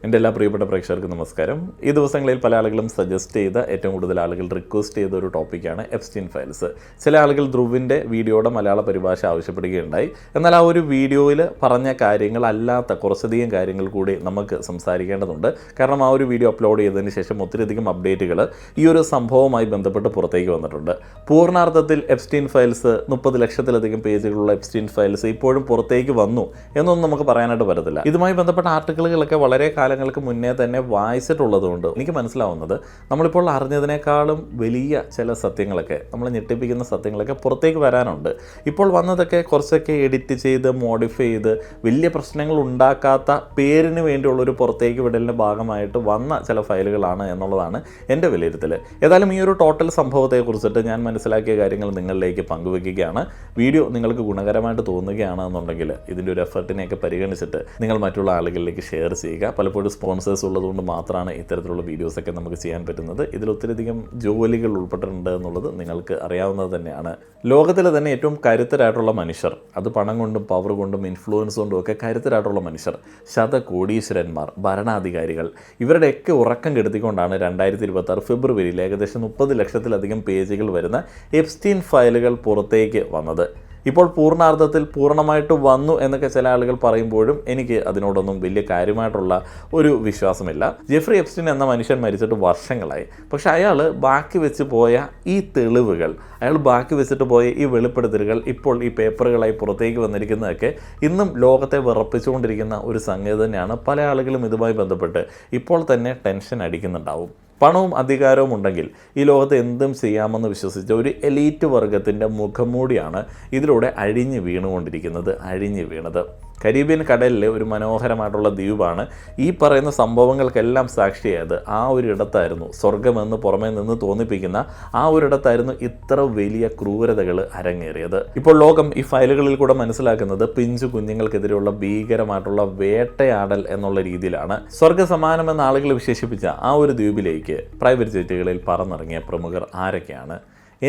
എൻ്റെ എല്ലാ പ്രിയപ്പെട്ട പ്രേക്ഷകർക്കും നമസ്കാരം. ഈ ദിവസങ്ങളിൽ പല ആളുകളും സജസ്റ്റ് ചെയ്ത, ഏറ്റവും കൂടുതൽ ആളുകൾ റിക്വസ്റ്റ് ചെയ്ത ഒരു ടോപ്പിക്കാണ് എപ്സ്റ്റീൻ ഫയൽസ്. ചില ആളുകൾ ധ്രുവിൻ്റെ വീഡിയോയുടെ മലയാള പരിഭാഷ ആവശ്യപ്പെടുകയുണ്ടായി. എന്നാൽ ആ ഒരു വീഡിയോയിൽ പറഞ്ഞ കാര്യങ്ങളല്ലാത്ത കുറച്ചധികം കാര്യങ്ങൾ കൂടി നമുക്ക് സംസാരിക്കേണ്ടതുണ്ട്. കാരണം ആ ഒരു വീഡിയോ അപ്ലോഡ് ചെയ്തതിന് ശേഷം ഒത്തിരിയധികം അപ്ഡേറ്റുകൾ ഈ ഒരു സംഭവവുമായി ബന്ധപ്പെട്ട് പുറത്തേക്ക് വന്നിട്ടുണ്ട്. പൂർണ്ണാർത്ഥത്തിൽ എപ്സ്റ്റീൻ ഫയൽസ് 30 ലക്ഷത്തിലധികം പേജുകളുള്ള എപ്സ്റ്റീൻ ഫയൽസ് ഇപ്പോഴും പുറത്തേക്ക് വന്നു എന്നൊന്നും നമുക്ക് പറയാനായിട്ട് പറ്റത്തില്ല. ഇതുമായി ബന്ധപ്പെട്ട ആർട്ടിക്കിളുകളൊക്കെ വളരെ കാലങ്ങൾക്ക് മുന്നേ തന്നെ വായിച്ചിട്ടുള്ളതുകൊണ്ട് എനിക്ക് മനസ്സിലാവുന്നത് നമ്മളിപ്പോൾ അറിഞ്ഞതിനേക്കാളും വലിയ ചില സത്യങ്ങളൊക്കെ, നമ്മൾ ഞെട്ടിപ്പിക്കുന്ന സത്യങ്ങളൊക്കെ പുറത്തേക്ക് വരാനുണ്ട്. ഇപ്പോൾ വന്നതൊക്കെ കുറച്ചൊക്കെ എഡിറ്റ് ചെയ്ത് മോഡിഫൈ ചെയ്ത് വലിയ പ്രശ്നങ്ങൾ ഉണ്ടാക്കാത്ത പേരിന് വേണ്ടിയുള്ളൊരു പുറത്തേക്ക് വിടലിൻ്റെ ഭാഗമായിട്ട് വന്ന ചില ഫയലുകളാണ് എന്നുള്ളതാണ് എൻ്റെ വിലയിരുത്തൽ. ഏതായാലും ഈ ഒരു ടോട്ടൽ സംഭവത്തെക്കുറിച്ചിട്ട് ഞാൻ മനസ്സിലാക്കിയ കാര്യങ്ങൾ നിങ്ങളിലേക്ക് പങ്കുവയ്ക്കുകയാണ്. വീഡിയോ നിങ്ങൾക്ക് ഗുണകരമായിട്ട് തോന്നുകയാണെന്നുണ്ടെങ്കിൽ ഇതിൻ്റെ ഒരു എഫർട്ടിനെയൊക്കെ പരിഗണിച്ചിട്ട് നിങ്ങൾ മറ്റുള്ള ആളുകളിലേക്ക് ഷെയർ ചെയ്യുക. പലപ്പോഴും സ്പോൺസേഴ്സ് ഉള്ളതുകൊണ്ട് മാത്രമാണ് ഇത്തരത്തിലുള്ള വീഡിയോസൊക്കെ നമുക്ക് ചെയ്യാൻ പറ്റുന്നത്. ഇതിൽ ഒത്തിരിയധികം ജോലികൾ ഉൾപ്പെട്ടിട്ടുണ്ട് എന്നുള്ളത് നിങ്ങൾക്ക് അറിയാവുന്നത് തന്നെയാണ്. ലോകത്തിലെ തന്നെ ഏറ്റവും കരുത്തരായിട്ടുള്ള മനുഷ്യർ, അത് പണം കൊണ്ടും പവർ കൊണ്ടും ഇൻഫ്ലുവൻസ് കൊണ്ടും ഒക്കെ കരുത്തരായിട്ടുള്ള മനുഷ്യർ, ശതകോടീശ്വരന്മാർ, ഭരണാധികാരികൾ, ഇവരുടെയൊക്കെ ഉറക്കം കെടുത്തിക്കൊണ്ടാണ് 2026 ഫെബ്രുവരിയിൽ ഏകദേശം 30 ലക്ഷത്തിലധികം പേജുകൾ വരുന്ന എപ്സ്റ്റീൻ ഫയലുകൾ പുറത്തേക്ക് വന്നത്. ഇപ്പോൾ പൂർണ്ണാർത്ഥത്തിൽ പൂർണ്ണമായിട്ട് വന്നു എന്നൊക്കെ ചില ആളുകൾ പറയുമ്പോഴും എനിക്ക് അതിനോടൊന്നും വലിയ കാര്യമായിട്ടുള്ള ഒരു വിശ്വാസമില്ല. ജെഫ്രി എപ്സ്റ്റീൻ എന്ന മനുഷ്യൻ മരിച്ചിട്ട് വർഷങ്ങളായി. പക്ഷെ അയാൾ ബാക്കി വെച്ച് പോയ ഈ തെളിവുകൾ, അയാൾ ബാക്കി വെച്ചിട്ട് പോയ ഈ വെളിപ്പെടുത്തലുകൾ ഇപ്പോൾ ഈ പേപ്പറുകളായി പുറത്തേക്ക് വന്നിരിക്കുന്നതൊക്കെ ഇന്നും ലോകത്തെ വിറപ്പിച്ചുകൊണ്ടിരിക്കുന്ന ഒരു സംഗതി തന്നെയാണ്. പല ആളുകളും ഇതുമായി ബന്ധപ്പെട്ട് ഇപ്പോൾ തന്നെ ടെൻഷൻ അടിക്കുന്നുണ്ടാവും. പണവും അധികാരവും ഉണ്ടെങ്കിൽ ഈ ലോകത്ത് എന്തും ചെയ്യാമെന്ന് വിശ്വസിച്ച ഒരു എലീറ്റ് വർഗത്തിൻ്റെ മുഖംമൂടിയാണ് ഇതിലൂടെ അഴിഞ്ഞു വീണത്. കരീബിയൻ കടലിലെ ഒരു മനോഹരമായിട്ടുള്ള ദ്വീപാണ് ഈ പറയുന്ന സംഭവങ്ങൾക്കെല്ലാം സാക്ഷിയായത്. ആ ഒരു ഇടത്തായിരുന്നു, സ്വർഗമെന്ന് പുറമേ നിന്ന് തോന്നിപ്പിക്കുന്ന ആ ഒരിടത്തായിരുന്നു ഇത്ര വലിയ ക്രൂരതകൾ അരങ്ങേറിയത്. ഇപ്പോൾ ലോകം ഈ ഫയലുകളിൽ കൂടെ മനസ്സിലാക്കുന്നത് പിഞ്ചു കുഞ്ഞുങ്ങൾക്കെതിരെയുള്ള ഭീകരമായിട്ടുള്ള വേട്ടയാടൽ എന്നുള്ള രീതിയിലാണ്. സ്വർഗ സമാനമെന്ന ആളുകൾ വിശേഷിപ്പിച്ച ആ ഒരു ദ്വീപിലേക്ക് പ്രൈവറ്റ് ജെറ്റുകളിൽ പറന്നിറങ്ങിയ പ്രമുഖർ ആരൊക്കെയാണ്?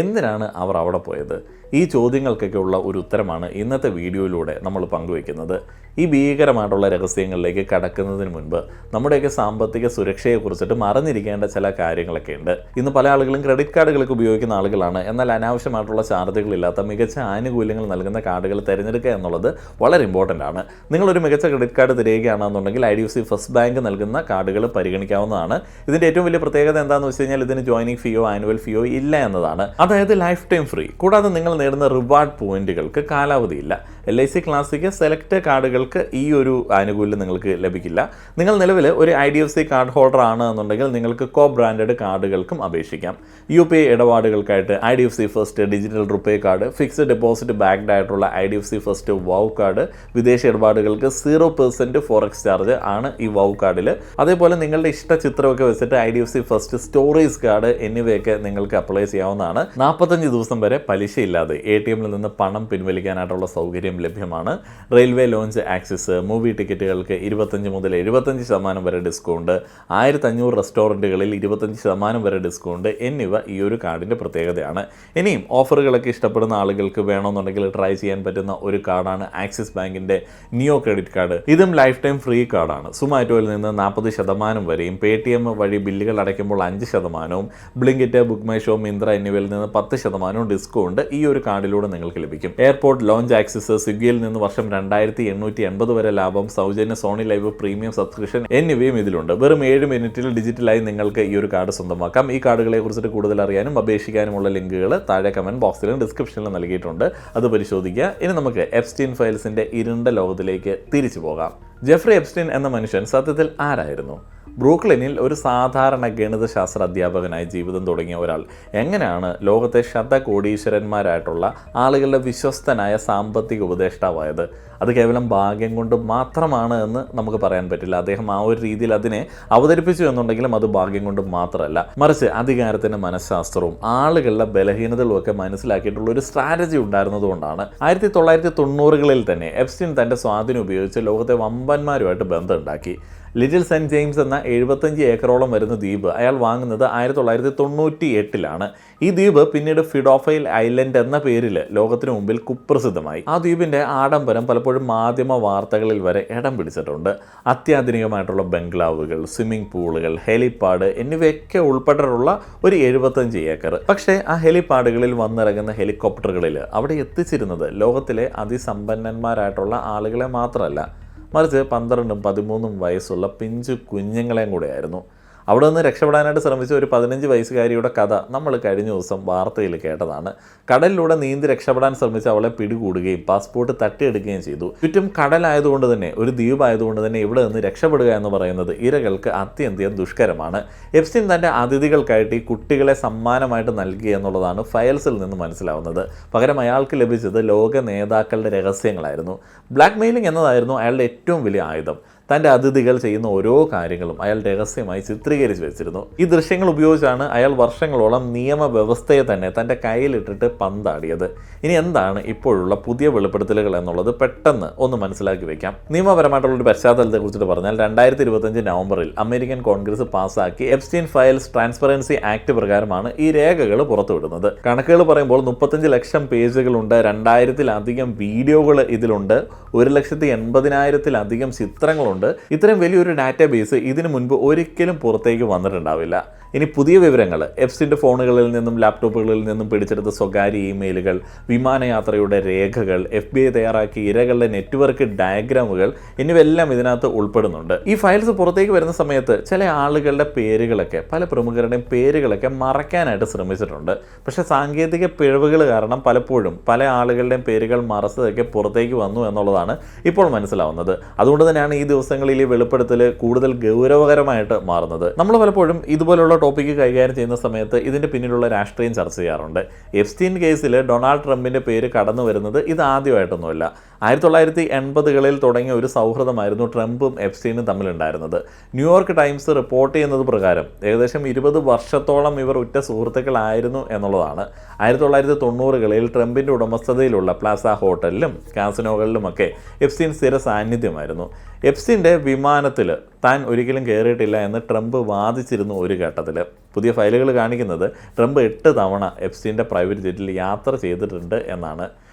എന്തിനാണ് അവർ അവിടെ പോയത്? ഈ ചോദ്യങ്ങൾക്കൊക്കെ ഉള്ള ഒരു ഉത്തരമാണ് ഇന്നത്തെ വീഡിയോയിലൂടെ നമ്മൾ പങ്കുവയ്ക്കുന്നത്. ഈ ഭീകരമായിട്ടുള്ള രഹസ്യങ്ങളിലേക്ക് കടക്കുന്നതിന് മുൻപ് നമ്മുടെയൊക്കെ സാമ്പത്തിക സുരക്ഷയെക്കുറിച്ചിട്ട് മറന്നിരിക്കേണ്ട ചില കാര്യങ്ങളൊക്കെ ഉണ്ട്. ഇന്ന് പല ആളുകളും ക്രെഡിറ്റ് കാർഡുകളൊക്കെ ഉപയോഗിക്കുന്ന ആളുകളാണ്. എന്നാൽ അനാവശ്യമായിട്ടുള്ള ചാർജുകളില്ലാത്ത മികച്ച ആനുകൂല്യങ്ങൾ നൽകുന്ന കാർഡുകൾ തിരഞ്ഞെടുക്കുക എന്നുള്ളത് വളരെ ഇമ്പോർട്ടൻ്റ് ആണ്. നിങ്ങളൊരു മികച്ച ക്രെഡിറ്റ് കാർഡ് തിരയുകയാണെന്നുണ്ടെങ്കിൽ IDFC ഫസ്റ്റ് ബാങ്ക് നൽകുന്ന കാർഡുകൾ പരിഗണിക്കാവുന്നതാണ്. ഇതിൻ്റെ ഏറ്റവും വലിയ പ്രത്യേകത എന്താണെന്ന് വെച്ച് കഴിഞ്ഞാൽ ഇതിന് ജോയിനിങ് ഫീയോ ആനുവൽ ഫീയോ ഇല്ല എന്നതാണ്. അതായത് ലൈഫ് ടൈം ഫ്രീ. കൂടാതെ നിങ്ങൾ നേടുന്ന റിവാർഡ് പോയിന്റുകൾക്ക് കാലാവധിയില്ല. LIC ക്ലാസിക് സെലക്ട് കാർഡുകൾക്ക് ഈ ഒരു ആനുകൂല്യം നിങ്ങൾക്ക് ലഭിക്കില്ല. നിങ്ങൾ നിലവിൽ ഒരു IDFC കാർഡ് ഹോൾഡർ ആണ് എന്നുണ്ടെങ്കിൽ നിങ്ങൾക്ക് കോ ബ്രാൻഡഡ് കാർഡുകൾക്കും അപേക്ഷിക്കാം. UPI ഇടപാടുകൾക്കായിട്ട് IDFC first digital RuPay card, fixed deposit backed ആയിട്ടുള്ള IDFC ഫസ്റ്റ് വൗ കാർഡ്, വിദേശ ഇടപാടുകൾക്ക് 0% ഫോറക്സ് ചാർജ് ആണ് ഈ വൗ കാർഡിൽ. അതേപോലെ നിങ്ങളുടെ ഇഷ്ട ചിത്രമൊക്കെ വെച്ചിട്ട് IDFC ഫസ്റ്റ് സ്റ്റോറേജ് കാർഡ് എന്നിവയൊക്കെ നിങ്ങൾക്ക് അപ്ലൈ ചെയ്യാവുന്നതാണ്. 45 ദിവസം വരെ പലിശയില്ലാതെ ATMൽ നിന്ന് പണം പിൻവലിക്കാനായിട്ടുള്ള സൗകര്യം ലഭ്യമാണ്. റെയിൽവേ ലോഞ്ച് ആക്സസ്, മൂവി ടിക്കറ്റുകൾക്ക് 25 മുതൽ 75% വരെ ഡിസ്കൗണ്ട്, 1500 റെസ്റ്റോറൻറ്റുകളിൽ 25% വരെ ഡിസ്കൗണ്ട് എന്നിവ ഈ ഒരു കാർഡിൻ്റെ പ്രത്യേകതയാണ്. ഇനിയും ഓഫറുകളൊക്കെ ഇഷ്ടപ്പെടുന്ന ആളുകൾക്ക് വേണമെന്നുണ്ടെങ്കിൽ ട്രൈ ചെയ്യാൻ പറ്റുന്ന ഒരു കാർഡാണ് ആക്സിസ് ബാങ്കിൻ്റെ നിയോ ക്രെഡിറ്റ് കാർഡ്. ഇതും ലൈഫ് ടൈം ഫ്രീ കാർഡാണ്. സുമാറ്റോയിൽ നിന്ന് 40% വരെയും, പേടിഎം വഴി ബില്ലുകൾ അടയ്ക്കുമ്പോൾ 5%, Blinkit, book my show, Myntra എന്നിവയിൽ നിന്ന് 10% ഡിസ്കൗണ്ട് ഈ ഒരു കാർഡിലൂടെ നിങ്ങൾക്ക് ലഭിക്കും. എയർപോർട്ട് ലോഞ്ച് ആക്സസ്, സ്വിഗ്ഗിയിൽ നിന്ന് വർഷം 2880 വരെ ലാഭം, സൗജന്യ സോണി ലൈവ് പ്രീമിയം സബ്സ്ക്രിപ്ഷൻ എന്നിവയും ഇതിലുണ്ട്. വെറും 7 മിനിറ്റിൽ ഡിജിറ്റലായി നിങ്ങൾക്ക് ഈ ഒരു കാർഡ് സ്വന്തമാക്കാം. ഈ കാർഡുകളെ കുറിച്ചിട്ട് കൂടുതൽ അറിയാനും അപേക്ഷിക്കാനുമുള്ള ലിങ്കുകൾ താഴെ കമന്റ് ബോക്സിലും ഡിസ്ക്രിപ്ഷനിലും നൽകിയിട്ടുണ്ട്. അത് പരിശോധിക്കുക. ഇനി നമുക്ക് എപ്സ്റ്റീൻ ഫയൽസിന്റെ ഇരുണ്ട ലോകത്തിലേക്ക് തിരിച്ചു പോകാം. ജെഫ്രി എപ്സ്റ്റീൻ എന്ന മനുഷ്യൻ സത്യത്തിൽ ആരായിരുന്നു? ബ്രൂക്ലിനിൽ ഒരു സാധാരണ ഗണിതശാസ്ത്ര അധ്യാപകനായി ജീവിതം തുടങ്ങിയ ഒരാൾ എങ്ങനെയാണ് ലോകത്തെ ശതകോടീശ്വരന്മാരായിട്ടുള്ള ആളുകളുടെ വിശ്വസ്തനായ സാമ്പത്തിക ഉപദേഷ്ടാവായത്? അത് കേവലം ഭാഗ്യം കൊണ്ട് മാത്രമാണ് എന്ന് നമുക്ക് പറയാൻ പറ്റില്ല. അദ്ദേഹം ആ ഒരു രീതിയിൽ അതിനെ അവതരിപ്പിച്ചു എന്നുണ്ടെങ്കിലും അത് ഭാഗ്യം കൊണ്ട് മാത്രമല്ല, മറിച്ച് അധികാരത്തിൻ്റെ മനഃശാസ്ത്രവും ആളുകളുടെ ബലഹീനതകളും ഒക്കെ മനസ്സിലാക്കിയിട്ടുള്ള ഒരു സ്ട്രാറ്റജി ഉണ്ടായിരുന്നതുകൊണ്ടാണ്. 1990കളിൽ തന്നെ എപ്സ്റ്റീൻ തൻ്റെ സ്വാധീനം ഉപയോഗിച്ച് ലോകത്തെ വമ്പന്മാരുമായിട്ട് ബന്ധമുണ്ടാക്കി. ലിറ്റിൽ സെൻറ്റ് ജെയിംസ് എന്ന 75 ഏക്കറോളം വരുന്ന ദ്വീപ് അയാൾ വാങ്ങുന്നത് 1998 ഈ ദ്വീപ് പിന്നീട് ഫിഡോഫൈൽ ഐലൻഡ് എന്ന പേരിൽ ലോകത്തിന് മുമ്പിൽ കുപ്രസിദ്ധമായി. ആ ദ്വീപിൻ്റെ ആഡംബരം പലപ്പോഴും മാധ്യമ വാർത്തകളിൽ വരെ ഇടം പിടിച്ചിട്ടുണ്ട്. അത്യാധുനികമായിട്ടുള്ള ബംഗ്ലാവുകൾ, സ്വിമ്മിംഗ് പൂളുകൾ, ഹെലിപ്പാഡ് എന്നിവയൊക്കെ ഉൾപ്പെട്ടിട്ടുള്ള ഒരു 75 ഏക്കർ. പക്ഷേ ആ ഹെലിപ്പാഡുകളിൽ വന്നിറങ്ങുന്ന ഹെലികോപ്റ്ററുകളിൽ അവിടെ എത്തിച്ചിരുന്നത് ലോകത്തിലെ അതിസമ്പന്നന്മാരായിട്ടുള്ള ആളുകളെ മാത്രമല്ല, മറിച്ച് 12ഉം 13ഉം വയസ്സുള്ള പിഞ്ചു കുഞ്ഞുങ്ങളെയും കൂടെയായിരുന്നു. അവിടെ നിന്ന് രക്ഷപ്പെടാനായിട്ട് ശ്രമിച്ച ഒരു 15 വയസ്സുകാരിയുടെ കഥ നമ്മൾ കഴിഞ്ഞ ദിവസം വാർത്തയിൽ കേട്ടതാണ്. കടലിലൂടെ നീന്തി രക്ഷപ്പെടാൻ ശ്രമിച്ച് അവളെ പിടികൂടുകയും പാസ്പോർട്ട് തട്ടിയെടുക്കുകയും ചെയ്തു. ചുറ്റും കടലായതുകൊണ്ട് തന്നെ, ഒരു ദ്വീപായതുകൊണ്ട് തന്നെ ഇവിടെ നിന്ന് രക്ഷപ്പെടുക എന്ന് പറയുന്നത് ഇരകൾക്ക് അത്യന്തം ദുഷ്കരമാണ്. എപ്സ്റ്റീൻ തൻ്റെ അതിഥികൾക്കായിട്ട് ഈ കുട്ടികളെ സമ്മാനമായിട്ട് നൽകി എന്നുള്ളതാണ് ഫയൽസിൽ നിന്ന് മനസ്സിലാവുന്നത്. പകരം അയാൾക്ക് ലഭിച്ചത് ലോക നേതാക്കളുടെ രഹസ്യങ്ങളായിരുന്നു. ബ്ലാക്ക് മെയിലിംഗ് എന്നതായിരുന്നു അയാളുടെ ഏറ്റവും വലിയ ആയുധം. തൻ്റെ അതിഥികൾ ചെയ്യുന്ന ഓരോ കാര്യങ്ങളും അയാൾ രഹസ്യമായി ചിത്രീകരിച്ച് വെച്ചിരുന്നു. ഈ ദൃശ്യങ്ങൾ ഉപയോഗിച്ചാണ് അയാൾ വർഷങ്ങളോളം നിയമവ്യവസ്ഥയെ തന്നെ തൻ്റെ കയ്യിലിട്ടിട്ട് പന്താടിയത്. ഇനി എന്താണ് ഇപ്പോഴുള്ള പുതിയ വെളിപ്പെടുത്തലുകൾ എന്നുള്ളത് പെട്ടെന്ന് ഒന്ന് മനസ്സിലാക്കി വെക്കാം. നിയമപരമായിട്ടുള്ളൊരു പശ്ചാത്തലത്തെക്കുറിച്ചിട്ട് പറഞ്ഞാൽ 2025 നവംബറിൽ അമേരിക്കൻ കോൺഗ്രസ് പാസ്സാക്കി എപ്സ്റ്റീൻ ഫയൽസ് ട്രാൻസ്പെറൻസി ആക്ട് പ്രകാരമാണ് ഈ രേഖകൾ പുറത്തുവിടുന്നത്. കണക്കുകൾ പറയുമ്പോൾ 35 ലക്ഷം പേജുകളുണ്ട്, 2000-ലധികം വീഡിയോകൾ ഇതിലുണ്ട്, 1,80,000-ലധികം ചിത്രങ്ങളുണ്ട്. ഇത്രയും വലിയൊരു ഡാറ്റാബേസ് ഇതിനു മുൻപ് ഒരിക്കലും പുറത്തേക്ക് വന്നിട്ടുണ്ടാവില്ല. ഇനി പുതിയ വിവരങ്ങൾ, എപ്സ്റ്റീൻ്റെ ഫോണുകളിൽ നിന്നും ലാപ്ടോപ്പുകളിൽ നിന്നും പിടിച്ചെടുത്ത സ്വകാര്യ ഇമെയിലുകൾ, വിമാനയാത്രയുടെ രേഖകൾ, FBI തയ്യാറാക്കിയ ഇരകളുടെ നെറ്റ്വർക്ക് ഡയഗ്രാമുകൾ എന്നിവയെല്ലാം ഇതിനകത്ത് ഉൾപ്പെടുന്നുണ്ട്. ഈ ഫയൽസ് പുറത്തേക്ക് വരുന്ന സമയത്ത് ചില ആളുകളുടെ പേരുകളൊക്കെ, പല പ്രമുഖരുടെയും പേരുകളൊക്കെ മറയ്ക്കാനായിട്ട് ശ്രമിച്ചിട്ടുണ്ട്. പക്ഷേ സാങ്കേതിക പിഴവുകൾ കാരണം പലപ്പോഴും പല ആളുകളുടെയും പേരുകൾ മറച്ചതൊക്കെ പുറത്തേക്ക് വന്നു എന്നുള്ളതാണ് ഇപ്പോൾ മനസ്സിലാവുന്നത്. അതുകൊണ്ട് തന്നെയാണ് ഈ ദിവസങ്ങളിൽ ഈ വെളിപ്പെടുത്തൽ കൂടുതൽ ഗൗരവകരമായിട്ട് മാറുന്നത്. നമ്മൾ പലപ്പോഴും ഇതുപോലുള്ള ടോപ്പിക്ക് കൈകാര്യം ചെയ്യുന്ന സമയത്ത് ഇതിൻ്റെ പിന്നിലുള്ള രാഷ്ട്രീയം ചർച്ച ചെയ്യാറുണ്ട്. എപ്സ്റ്റീൻ കേസിൽ ഡൊണാൾഡ് ട്രംപിൻ്റെ പേര് കടന്നു വരുന്നത് ഇത് ആദ്യമായിട്ടൊന്നുമല്ല. 1980-കളിൽ തുടങ്ങിയ ഒരു സൗഹൃദമായിരുന്നു ട്രംപും എപ്സ്റ്റീനും തമ്മിലുണ്ടായിരുന്നത്. ന്യൂയോർക്ക് ടൈംസ് റിപ്പോർട്ട് ചെയ്യുന്നത് പ്രകാരം ഏകദേശം 20 വർഷത്തോളം ഇവർ ഉറ്റ സുഹൃത്തുക്കളായിരുന്നു എന്നുള്ളതാണ്. 1990-കളിൽ ട്രംപിൻ്റെ ഉടമസ്ഥതയിലുള്ള പ്ലാസ ഹോട്ടലിലും കാസിനോകളിലുമൊക്കെ എപ്സ്റ്റീൻ സ്ഥിര സാന്നിധ്യമായിരുന്നു. എപ്സ്റ്റീൻ്റെ വിമാനത്തിൽ താൻ ഒരിക്കലും കയറിയിട്ടില്ല എന്ന് ട്രംപ് വാദിച്ചിരുന്നു ഒരു ഘട്ടത്തിൽ. പുതിയ ഫയലുകൾ കാണിക്കുന്നത് ട്രംപ് 8 തവണ എപ്സ്റ്റീൻ്റെ പ്രൈവറ്റ് ജെറ്റിൽ യാത്ര ചെയ്തിട്ടുണ്ട് എന്നാണ്.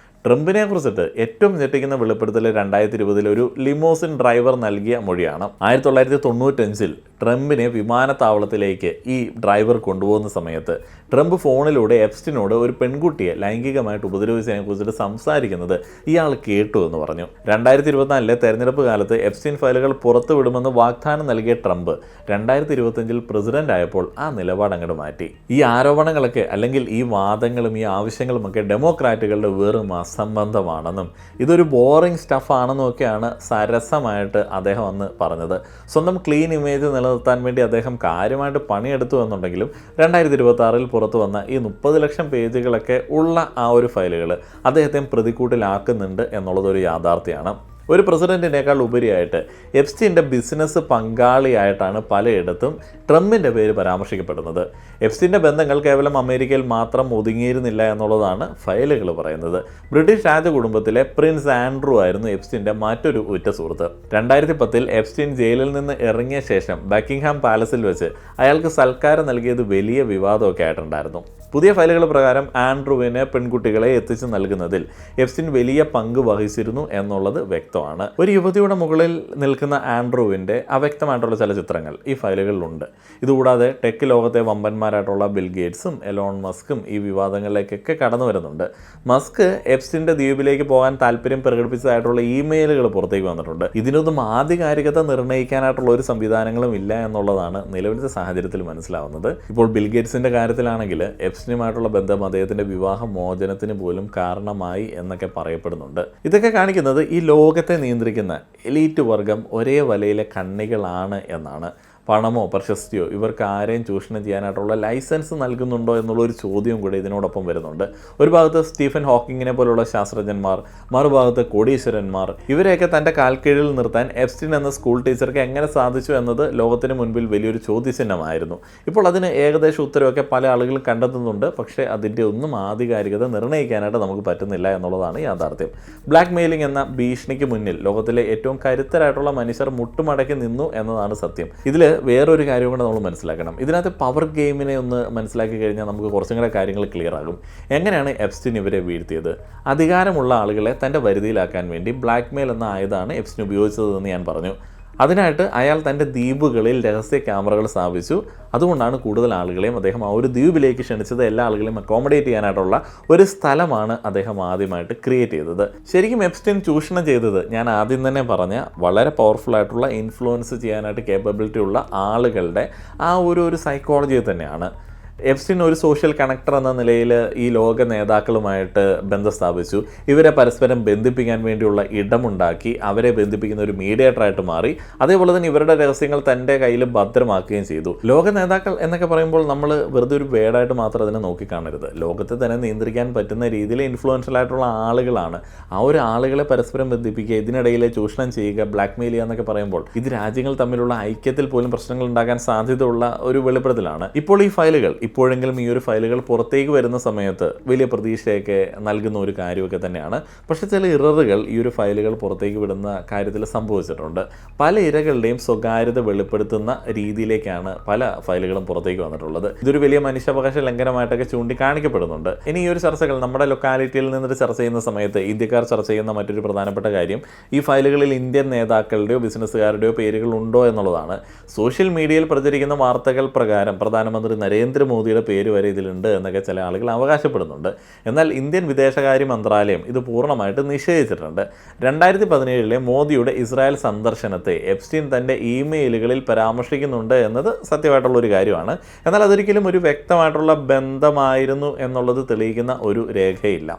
ട്രംപിനെ കുറിച്ചിട്ട് ഏറ്റവും ഞെട്ടിക്കുന്ന വെളിപ്പെടുത്തൽ 2020 ഒരു ലിമോസിൻ ഡ്രൈവർ നൽകിയ മൊഴിയാണ്. 1995 ട്രംപിനെ വിമാനത്താവളത്തിലേക്ക് ഈ ഡ്രൈവർ കൊണ്ടുപോകുന്ന സമയത്ത് ട്രംപ് ഫോണിലൂടെ എപ്സ്റ്റീനോട് ഒരു പെൺകുട്ടിയെ ലൈംഗികമായിട്ട് ഉപദ്രവിച്ചതിനെ കുറിച്ചിട്ട് സംസാരിക്കുന്നത് ഇയാൾ കേട്ടു എന്ന് പറഞ്ഞു. 2024 തെരഞ്ഞെടുപ്പ് കാലത്ത് എപ്സ്റ്റീൻ ഫയലുകൾ പുറത്തുവിടുമെന്ന് വാഗ്ദാനം നൽകിയ ട്രംപ് 2025 പ്രസിഡന്റ് ആയപ്പോൾ ആ നിലപാട് അങ്ങോട്ട് മാറ്റി. ഈ ആരോപണങ്ങളൊക്കെ, അല്ലെങ്കിൽ ഈ വാദങ്ങളും ഈ ആവശ്യങ്ങളുമൊക്കെ ഡെമോക്രാറ്റുകളുടെ വെറും അസംബന്ധമാണെന്നും ഇതൊരു ബോറിംഗ് സ്റ്റഫാണെന്നും ഒക്കെയാണ് സരസമായിട്ട് അദ്ദേഹം അന്ന് പറഞ്ഞത്. സ്വന്തം ക്ലീൻ ഇമേജ് നിലനിർത്താൻ വേണ്ടി അദ്ദേഹം കാര്യമായിട്ട് പണിയെടുത്തു എന്നുണ്ടെങ്കിലും 2026 പുറത്തു വന്ന ഈ 30 ലക്ഷം പേജുകളൊക്കെ ഉള്ള ആ ഒരു ഫയലുകൾ അദ്ദേഹത്തെ പ്രതിക്കൂട്ടിലാക്കുന്നുണ്ട് എന്നുള്ളതൊരു യാഥാർത്ഥ്യമാണ്. ഒരു പ്രസിഡന്റിനേക്കാൾ ഉപരിയായിട്ട് എപ്സ്റ്റീൻ്റെ ബിസിനസ് പങ്കാളിയായിട്ടാണ് പലയിടത്തും ട്രംപിൻ്റെ പേര് പരാമർശിക്കപ്പെടുന്നത്. എപ്സ്റ്റീൻ്റെ ബന്ധങ്ങൾ കേവലം അമേരിക്കയിൽ മാത്രം ഒതുങ്ങിയിരുന്നില്ല എന്നുള്ളതാണ് ഫയലുകൾ പറയുന്നത്. ബ്രിട്ടീഷ് രാജകുടുംബത്തിലെ പ്രിൻസ് ആൻഡ്രൂ ആയിരുന്നു എപ്സ്റ്റീൻ്റെ മറ്റൊരു ഉറ്റ സുഹൃത്ത്. 2010 എപ്സ്റ്റീൻ ജയിലിൽ നിന്ന് ഇറങ്ങിയ ശേഷം ബക്കിംഗ്ഹാം പാലസിൽ വെച്ച് അയാൾക്ക് സൽക്കാരം നൽകിയത് വലിയ വിവാദമൊക്കെ ആയിട്ടുണ്ടായിരുന്നു. പുതിയ ഫയലുകൾ പ്രകാരം ആൻഡ്രൂവിന് പെൺകുട്ടികളെ എത്തിച്ചു നൽകുന്നതിൽ എപ്സ്റ്റീൻ വലിയ പങ്ക് വഹിച്ചിരുന്നു എന്നുള്ളത് വ്യക്തമാണ്. ഒരു യുവതിയുടെ മുകളിൽ നിൽക്കുന്ന ആൻഡ്രൂവിൻ്റെ അവ്യക്തമായിട്ടുള്ള ചില ചിത്രങ്ങൾ ഈ ഫയലുകളിലുണ്ട്. ഇതുകൂടാതെ ടെക് ലോകത്തെ വമ്പന്മാരായിട്ടുള്ള ബിൽ ഗേറ്റ്സും എലോൺ മസ്കും ഈ വിവാദങ്ങളിലേക്കൊക്കെ കടന്നു വരുന്നുണ്ട്. മസ്ക് എപ്സ്റ്റീൻ്റെ ദ്വീപിലേക്ക് പോകാൻ താല്പര്യം പ്രകടിപ്പിച്ചതായിട്ടുള്ള ഇമെയിലുകൾ പുറത്തേക്ക് വന്നിട്ടുണ്ട്. ഇതിനൊന്നും ആധികാരികത നിർണ്ണയിക്കാനായിട്ടുള്ള ഒരു സംവിധാനങ്ങളും ഇല്ല എന്നുള്ളതാണ് നിലവിലത്തെ സാഹചര്യത്തിൽ മനസ്സിലാവുന്നത്. ഇപ്പോൾ ബിൽ ഗേറ്റ്സിൻ്റെ കാര്യത്തിലാണെങ്കിൽ എപ്സ്റ്റീനുമായിട്ടുള്ള ബന്ധം അദ്ദേഹത്തിൻ്റെ വിവാഹ മോചനത്തിന് പോലും കാരണമായി എന്നൊക്കെ പറയപ്പെടുന്നുണ്ട്. ഇതൊക്കെ കാണിക്കുന്നത് ഈ ലോകത്തെ നിയന്ത്രിക്കുന്ന എലീറ്റ് വർഗം ഒരേ വലയിലെ കണ്ണികളാണ് എന്നാണ്. പണമോ പ്രശസ്തിയോ ഇവർക്ക് ആരെയും ചൂഷണം ചെയ്യാനായിട്ടുള്ള ലൈസൻസ് നൽകുന്നുണ്ടോ എന്നുള്ളൊരു ചോദ്യം കൂടി ഇതിനോടൊപ്പം വരുന്നുണ്ട്. ഒരു ഭാഗത്ത് സ്റ്റീഫൻ ഹോക്കിങ്ങിനെ പോലുള്ള ശാസ്ത്രജ്ഞന്മാർ, മറുഭാഗത്ത് കോടീശ്വരന്മാർ, ഇവരെയൊക്കെ തൻ്റെ കാൽക്കീഴിൽ നിർത്താൻ എപ്സ്റ്റീൻ എന്ന സ്കൂൾ ടീച്ചർക്ക് എങ്ങനെ സാധിച്ചു എന്നത് ലോകത്തിന് മുൻപിൽ വലിയൊരു ചോദ്യചിഹ്നമായിരുന്നു. ഇപ്പോൾ അതിന് ഏകദേശം ഉത്തരവൊക്കെ പല ആളുകളും കണ്ടെത്തുന്നുണ്ട്. പക്ഷേ അതിൻ്റെ ഒന്നും ആധികാരികത നിർണ്ണയിക്കാനായിട്ട് നമുക്ക് പറ്റുന്നില്ല എന്നുള്ളതാണ് യാഥാർത്ഥ്യം. ബ്ലാക്ക് മെയിലിംഗ് എന്ന ഭീഷണിക്ക് മുന്നിൽ ലോകത്തിലെ ഏറ്റവും കരുത്തരായിട്ടുള്ള മനുഷ്യർ മുട്ടുമടക്കി നിന്നു എന്നതാണ് സത്യം. ഇതിൽ വേറൊരു കാര്യം കൂടെ നമ്മൾ മനസ്സിലാക്കണം. ഇതിനകത്ത് പവർ ഗെയിമിനെ ഒന്ന് മനസ്സിലാക്കി കഴിഞ്ഞാൽ നമുക്ക് കുറച്ചും കൂടെ കാര്യങ്ങൾ ക്ലിയർ ആകും. എങ്ങനെയാണ് എപ്സ്റ്റീൻ ഇവരെ വീഴ്ത്തിയത്? അധികാരമുള്ള ആളുകളെ തൻ്റെ വരുതിയിലാക്കാൻ വേണ്ടി ബ്ലാക്ക് മെയിൽ എന്ന ആയുധമാണ് എപ്സ്റ്റീൻ ഉപയോഗിച്ചതെന്ന് ഞാൻ പറഞ്ഞു. അതിനായിട്ട് അയാൾ തൻ്റെ ദ്വീപുകളിൽ രഹസ്യ ക്യാമറകൾ സ്ഥാപിച്ചു. അതുകൊണ്ടാണ് കൂടുതൽ ആളുകളെയും അദ്ദേഹം ആ ഒരു ദ്വീപിലേക്ക് ക്ഷണിച്ചത്. എല്ലാ ആളുകളെയും അക്കോമഡേറ്റ് ചെയ്യാനായിട്ടുള്ള ഒരു സ്ഥലമാണ് അദ്ദേഹം ആദ്യമായിട്ട് ക്രിയേറ്റ് ചെയ്തത്. ശരിക്കും എപ്സ്റ്റീൻ ചൂഷണം ചെയ്തത് ഞാൻ ആദ്യം തന്നെ പറഞ്ഞ വളരെ പവർഫുൾ ആയിട്ടുള്ള ഇൻഫ്ലുവൻസ് ചെയ്യാനായിട്ട് കേപ്പബിലിറ്റി ഉള്ള ആളുകളുടെ ആ ഒരു സൈക്കോളജിയെ തന്നെയാണ്. എപ്സ്റ്റീൻ ഒരു സോഷ്യൽ കണക്ടർ എന്ന നിലയിൽ ഈ ലോക നേതാക്കളുമായിട്ട് ബന്ധം സ്ഥാപിച്ചു. ഇവരെ പരസ്പരം ബന്ധിപ്പിക്കാൻ വേണ്ടിയുള്ള ഇടമുണ്ടാക്കി അവരെ ബന്ധിപ്പിക്കുന്ന ഒരു മീഡിയേറ്ററായിട്ട് മാറി. അതേപോലെ തന്നെ ഇവരുടെ രഹസ്യങ്ങൾ തൻ്റെ കയ്യിൽ ഭദ്രമാക്കുകയും ചെയ്തു. ലോക നേതാക്കൾ എന്നൊക്കെ പറയുമ്പോൾ നമ്മൾ വെറുതെ ഒരു വേർഡായിട്ട് മാത്രം അതിനെ നോക്കിക്കാണരുത്. ലോകത്തെ തന്നെ നിയന്ത്രിക്കാൻ പറ്റുന്ന രീതിയിൽ ഇൻഫ്ലുവൻഷ്യൽ ആയിട്ടുള്ള ആളുകളാണ്. ആ ഒരു ആളുകളെ പരസ്പരം ബന്ധിപ്പിക്കുക, ഇതിനിടയിൽ ചൂഷണം ചെയ്യുക, ബ്ലാക്ക് മെയിൽ ചെയ്യുക എന്നൊക്കെ പറയുമ്പോൾ ഇത് രാജ്യങ്ങൾ തമ്മിലുള്ള ഐക്യത്തിൽ പോലും പ്രശ്നങ്ങൾ ഉണ്ടാക്കാൻ സാധ്യതയുള്ള ഒരു വെളിപ്പെടുത്തലാണ്. ഇപ്പോൾ ഈ ഫയലുകൾ ഇപ്പോഴെങ്കിലും ഈ ഒരു ഫയലുകൾ പുറത്തേക്ക് വരുന്ന സമയത്ത് വലിയ പ്രതീക്ഷയൊക്കെ നൽകുന്ന ഒരു കാര്യമൊക്കെ തന്നെയാണ്. പക്ഷേ ചില ഇററുകൾ ഈ ഒരു ഫയലുകൾ പുറത്തേക്ക് വിടുന്ന കാര്യത്തിൽ സംഭവിച്ചിട്ടുണ്ട്. പല ഇരകളുടെയും സ്വകാര്യത വെളിപ്പെടുത്തുന്ന രീതിയിലേക്കാണ് പല ഫയലുകളും പുറത്തേക്ക് വന്നിട്ടുള്ളത്. ഇതൊരു വലിയ മനുഷ്യാവകാശ ലംഘനമായിട്ടൊക്കെ ചൂണ്ടിക്കാണിക്കപ്പെടുന്നുണ്ട്. ഇനി ഈ ഒരു ചർച്ചകൾ നമ്മുടെ ലൊക്കാലിറ്റിയിൽ നിന്നിട്ട് ചർച്ച ചെയ്യുന്ന സമയത്ത് ഇന്ത്യക്കാർ ചർച്ച ചെയ്യുന്ന മറ്റൊരു പ്രധാനപ്പെട്ട കാര്യം ഈ ഫയലുകളിൽ ഇന്ത്യൻ നേതാക്കളുടെയോ ബിസിനസ്സുകാരുടെയോ പേരുകൾ ഉണ്ടോ എന്നുള്ളതാണ്. സോഷ്യൽ മീഡിയയിൽ പ്രചരിക്കുന്ന വാർത്തകൾ പ്രകാരം പ്രധാനമന്ത്രി നരേന്ദ്രമോദിയുടെ പേര് വരെ ഇതിലുണ്ട് എന്നൊക്കെ ചില ആളുകൾ അവകാശപ്പെടുന്നുണ്ട്. എന്നാൽ ഇന്ത്യൻ വിദേശകാര്യ മന്ത്രാലയം ഇത് പൂർണ്ണമായിട്ട് നിഷേധിച്ചിട്ടുണ്ട്. 2017 മോദിയുടെ ഇസ്രായേൽ സന്ദർശനത്തെ എപ്സ്റ്റീൻ തൻ്റെ ഇമെയിലുകളിൽ പരാമർശിക്കുന്നുണ്ട് എന്നത് സത്യമായിട്ടുള്ള ഒരു കാര്യമാണ്. എന്നാൽ അതൊരിക്കലും ഒരു വ്യക്തമായിട്ടുള്ള ബന്ധമായിരുന്നു എന്നുള്ളത് തെളിയിക്കുന്ന ഒരു രേഖയില്ല.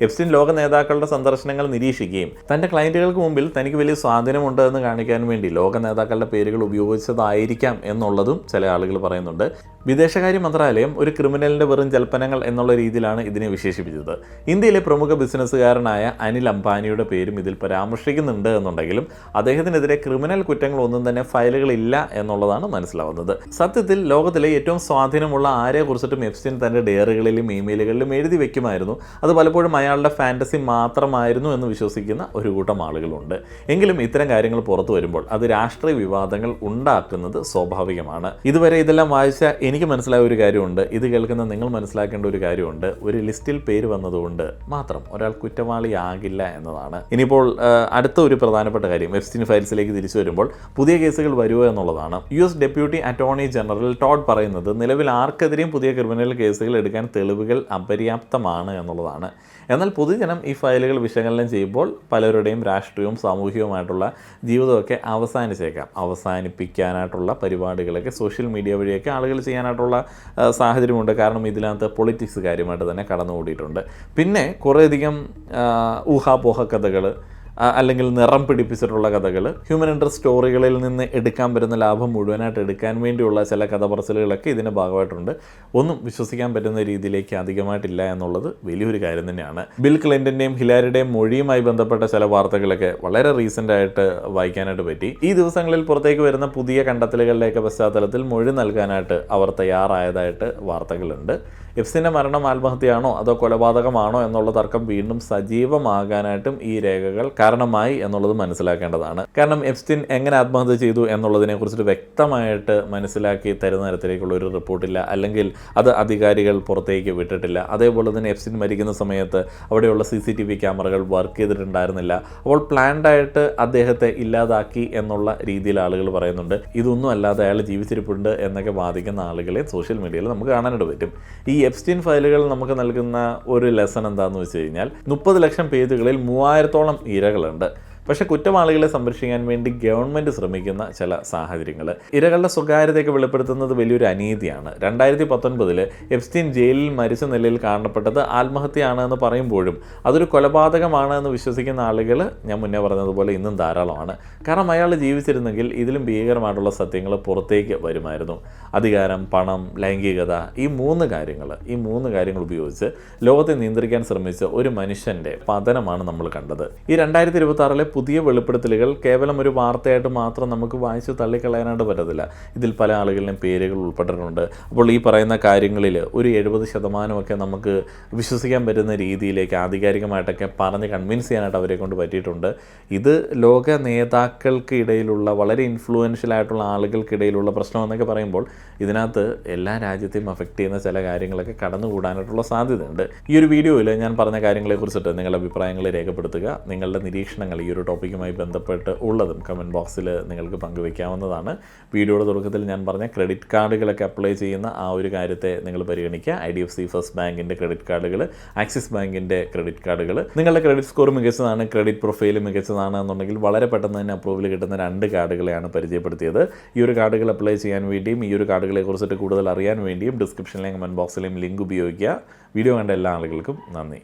എപ്സ്റ്റീൻ ലോക നേതാക്കളുടെ സന്ദർശനങ്ങൾ നിരീക്ഷിക്കുകയും തൻ്റെ ക്ലയൻറ്റുകൾക്ക് മുമ്പിൽ തനിക്ക് വലിയ സ്വാധീനമുണ്ട് എന്ന് കാണിക്കാൻ വേണ്ടി ലോക നേതാക്കളുടെ പേരുകൾ ഉപയോഗിച്ചതായിരിക്കാം എന്നുള്ളതും ചില ആളുകൾ പറയുന്നുണ്ട്. വിദേശകാര്യ മന്ത്രാലയം ഒരു ക്രിമിനലിൻ്റെ വെറും ജൽപ്പനങ്ങൾ എന്നുള്ള രീതിയിലാണ് ഇതിനെ വിശേഷിപ്പിച്ചത്. ഇന്ത്യയിലെ പ്രമുഖ ബിസിനസ്സുകാരനായ അനിൽ അംബാനിയുടെ പേരും ഇതിൽ പരാമർശിക്കുന്നുണ്ട് എന്നുണ്ടെങ്കിലും അദ്ദേഹത്തിനെതിരെ ക്രിമിനൽ കുറ്റങ്ങളൊന്നും തന്നെ ഫയലുകളില്ല എന്നുള്ളതാണ് മനസ്സിലാവുന്നത്. സത്യത്തിൽ ലോകത്തിലെ ഏറ്റവും സ്വാധീനമുള്ള ആരെക്കുറിച്ചിട്ടും എപ്സ്റ്റീൻ തൻ്റെ ഡയറികളിലും ഇമെയിലുകളിലും എഴുതി വെക്കുമായിരുന്നു. അത് പലപ്പോഴും അയാളുടെ ഫാൻറ്റസി മാത്രമായിരുന്നു എന്ന് വിശ്വസിക്കുന്ന ഒരു കൂട്ടം ആളുകളുണ്ട്. എങ്കിലും ഇത്തരം കാര്യങ്ങൾ പുറത്തു വരുമ്പോൾ അത് രാഷ്ട്രീയ വിവാദങ്ങൾ ഉണ്ടാക്കുന്നത് സ്വാഭാവികമാണ്. ഇതുവരെ ഇതെല്ലാം വായിച്ച എനിക്ക് മനസ്സിലായ ഒരു കാര്യമുണ്ട്, ഇത് കേൾക്കുന്ന നിങ്ങൾ മനസ്സിലാക്കേണ്ട ഒരു കാര്യമുണ്ട്. ഒരു ലിസ്റ്റിൽ പേര് വന്നതുകൊണ്ട് മാത്രം ഒരാൾ കുറ്റവാളിയാകില്ല എന്നതാണ്. ഇനിയിപ്പോൾ അടുത്ത ഒരു പ്രധാനപ്പെട്ട കാര്യം എപ്സ്റ്റീൻ ഫയൽസിലേക്ക് തിരിച്ചു വരുമ്പോൾ പുതിയ കേസുകൾ വരുമോ എന്നുള്ളതാണ്. US deputy attorney general Todd പറയുന്നത് നിലവിൽ ആർക്കെതിരെയും പുതിയ ക്രിമിനൽ കേസുകൾ എടുക്കാൻ തെളിവുകൾ അപര്യാപ്തമാണ് എന്നുള്ളതാണ്. എന്നാൽ പൊതുജനം ഈ ഫയലുകൾ വിശകലനം ചെയ്യുമ്പോൾ പലരുടെയും രാഷ്ട്രീയവും സാമൂഹികവുമായിട്ടുള്ള ജീവിതമൊക്കെ അവസാനിപ്പിക്കാനായിട്ടുള്ള പരിപാടികളൊക്കെ സോഷ്യൽ മീഡിയ വഴിയൊക്കെ ആളുകൾ ചെയ്യാനായിട്ടുള്ള സാഹചര്യമുണ്ട്. കാരണം ഇതിനകത്ത് പൊളിറ്റിക്സ് കാര്യമായിട്ട് തന്നെ കടന്നുകൂടിയിട്ടുണ്ട്. പിന്നെ കുറേയധികം ഊഹാപോഹ കഥകൾ അല്ലെങ്കിൽ നിറം പിടിപ്പിച്ചിട്ടുള്ള കഥകൾ, ഹ്യൂമൻ ഇൻട്രസ്റ്റ് സ്റ്റോറികളിൽ നിന്ന് എടുക്കാൻ വരുന്ന ലാഭം മുഴുവനായിട്ട് എടുക്കാൻ വേണ്ടിയുള്ള ചില കഥപറച്ചിലുകളൊക്കെ ഇതിൻ്റെ ഭാഗമായിട്ടുണ്ട്. ഒന്നും വിശ്വസിക്കാൻ പറ്റുന്ന രീതിയിലേക്ക് അധികമായിട്ടില്ല എന്നുള്ളത് വലിയൊരു കാര്യം തന്നെയാണ്. ബിൽ ക്ലിൻ്റൻ്റെയും ഹിലാരിയുടെയും മൊഴിയുമായി ബന്ധപ്പെട്ട ചില വാർത്തകളൊക്കെ വളരെ റീസെൻ്റായിട്ട് വായിക്കാനായിട്ട് പറ്റി. ഈ ദിവസങ്ങളിൽ പുറത്തേക്ക് വരുന്ന പുതിയ കണ്ടെത്തലുകളുടെയൊക്കെ പശ്ചാത്തലത്തിൽ മൊഴി നൽകാനായിട്ട് അവർ തയ്യാറായതായിട്ട് വാർത്തകളുണ്ട്. എപ്സ്റ്റീൻ്റെ മരണം ആത്മഹത്യയാണോ അതോ കൊലപാതകമാണോ എന്നുള്ള തർക്കം വീണ്ടും സജീവമാകാനായിട്ടും ഈ രേഖകൾ കാരണമായി എന്നുള്ളത് മനസ്സിലാക്കേണ്ടതാണ്. കാരണം എപ്സ്റ്റീൻ എങ്ങനെ ആത്മഹത്യ ചെയ്തു എന്നുള്ളതിനെ കുറിച്ചിട്ട് വ്യക്തമായിട്ട് മനസ്സിലാക്കി തരുന്ന തരത്തിലേക്കുള്ള ഒരു റിപ്പോർട്ടില്ല, അല്ലെങ്കിൽ അത് അധികാരികൾ പുറത്തേക്ക് വിട്ടിട്ടില്ല. അതേപോലെ തന്നെ എപ്സ്റ്റീൻ മരിക്കുന്ന സമയത്ത് അവിടെയുള്ള CCTV ക്യാമറകൾ വർക്ക് ചെയ്തിട്ടുണ്ടായിരുന്നില്ല. അപ്പോൾ പ്ലാൻഡായിട്ട് അദ്ദേഹത്തെ ഇല്ലാതാക്കി എന്നുള്ള രീതിയിൽ ആളുകൾ പറയുന്നുണ്ട്. ഇതൊന്നും അല്ലാതെ അയാൾ ജീവിച്ചിരിപ്പുണ്ട് എന്നൊക്കെ വാദിക്കുന്ന ആളുകളെ സോഷ്യൽ മീഡിയയിൽ നമുക്ക് കാണാനായിട്ട് പറ്റും. ഈ എപ്സ്റ്റീൻ ഫയലുകൾ നമുക്ക് നൽകുന്ന ഒരു ലെസൺ എന്താണെന്ന് വെച്ച് കഴിഞ്ഞാൽ 30 ലക്ഷം പേജുകളിൽ 3000-ഓളം ഇരകളുണ്ട്. പക്ഷേ കുറ്റവാളികളെ സംരക്ഷിക്കാൻ വേണ്ടി ഗവൺമെൻറ് ശ്രമിക്കുന്ന ചില സാഹചര്യങ്ങൾ, ഇരകളുടെ സ്വകാര്യതയൊക്കെ വെളിപ്പെടുത്തുന്നത് വലിയൊരു അനീതിയാണ്. 2019 എപ്സ്റ്റീൻ ജയിലിൽ മരിച്ച നിലയിൽ കാണപ്പെട്ടത് ആത്മഹത്യയാണ് എന്ന് പറയുമ്പോഴും അതൊരു കൊലപാതകമാണ് എന്ന് വിശ്വസിക്കുന്ന ആളുകൾ ഞാൻ മുന്നേ പറഞ്ഞതുപോലെ ഇന്നും ധാരാളമാണ്. കാരണം അയാൾ ജീവിച്ചിരുന്നെങ്കിൽ ഇതിലും ഭീകരമായിട്ടുള്ള സത്യങ്ങൾ പുറത്തേക്ക് വരുമായിരുന്നു. അധികാരം, പണം, ലൈംഗികത, ഈ മൂന്ന് കാര്യങ്ങൾ ഉപയോഗിച്ച് ലോകത്തെ നിയന്ത്രിക്കാൻ ശ്രമിച്ച ഒരു മനുഷ്യൻ്റെ പതനമാണ് നമ്മൾ കണ്ടത്. ഈ 2026 പുതിയ വെളിപ്പെടുത്തലുകൾ കേവലം ഒരു വാർത്തയായിട്ട് മാത്രം നമുക്ക് വായിച്ച് തള്ളിക്കളയാനായിട്ട് പറ്റത്തില്ല. ഇതിൽ പല ആളുകളുടെയും പേരുകൾ ഉൾപ്പെട്ടിട്ടുണ്ട്. അപ്പോൾ ഈ പറയുന്ന കാര്യങ്ങളിൽ ഒരു 70% നമുക്ക് വിശ്വസിക്കാൻ പറ്റുന്ന രീതിയിലേക്ക് ആധികാരികമായിട്ടൊക്കെ പറഞ്ഞ് കൺവിൻസ് ചെയ്യാനായിട്ട് അവരെ കൊണ്ട് പറ്റിയിട്ടുണ്ട്. ഇത് ലോക നേതാക്കൾക്ക് ഇടയിലുള്ള വളരെ ഇൻഫ്ലുവൻഷ്യൽ ആയിട്ടുള്ള ആളുകൾക്കിടയിലുള്ള പ്രശ്നം എന്നൊക്കെ പറയുമ്പോൾ ഇതിനകത്ത് എല്ലാ രാജ്യത്തെയും അഫക്റ്റ് ചെയ്യുന്ന ചില കാര്യങ്ങളൊക്കെ കടന്നുകൂടാനായിട്ടുള്ള സാധ്യതയുണ്ട്. ഈ ഒരു വീഡിയോയിൽ ഞാൻ പറഞ്ഞ കാര്യങ്ങളെക്കുറിച്ചിട്ട് നിങ്ങളുടെ അഭിപ്രായങ്ങൾ രേഖപ്പെടുത്തുക. നിങ്ങളുടെ നിരീക്ഷണങ്ങൾ ഈ ഒരു ടോപ്പിക്കുമായി ബന്ധപ്പെട്ട് ഉള്ളതും കമൻറ്റ് ബോക്സിൽ നിങ്ങൾക്ക് പങ്കുവയ്ക്കാവുന്നതാണ്. വീഡിയോയുടെ തുടക്കത്തിൽ ഞാൻ പറഞ്ഞ ക്രെഡിറ്റ് കാർഡുകളൊക്കെ അപ്ലൈ ചെയ്യുന്ന ആ ഒരു കാര്യത്തെ നിങ്ങൾ പരിഗണിക്കുക. IDFC ഫസ്റ്റ് ബാങ്കിൻ്റെ ക്രെഡിറ്റ് കാർഡുകൾ, ആക്സിസ് ബാങ്കിൻ്റെ ക്രെഡിറ്റ് കാർഡുകൾ, നിങ്ങളുടെ ക്രെഡിറ്റ് സ്കോർ മികച്ചതാണ്, ക്രെഡിറ്റ് പ്രൊഫൈൽ മികച്ചതാണ് എന്നുണ്ടെങ്കിൽ വളരെ പെട്ടെന്ന് തന്നെ അപ്രൂവൽ കിട്ടുന്ന 2 കാർഡുകളെയാണ് പരിചയപ്പെടുത്തിയത്. ഈ ഒരു കാർഡുകൾ അപ്ലൈ ചെയ്യാൻ വേണ്ടിയും ഈ ഒരു കാർഡുകളെ കുറിച്ചിട്ട് കൂടുതൽ അറിയാൻ വേണ്ടിയും ഡിസ്ക്രിപ്ഷനിലെയും കമൻറ്റ് ബോക്സിലെയും ലിങ്ക് ഉപയോഗിക്കുക. വീഡിയോ കണ്ട എല്ലാ ആളുകൾക്കും നന്ദി.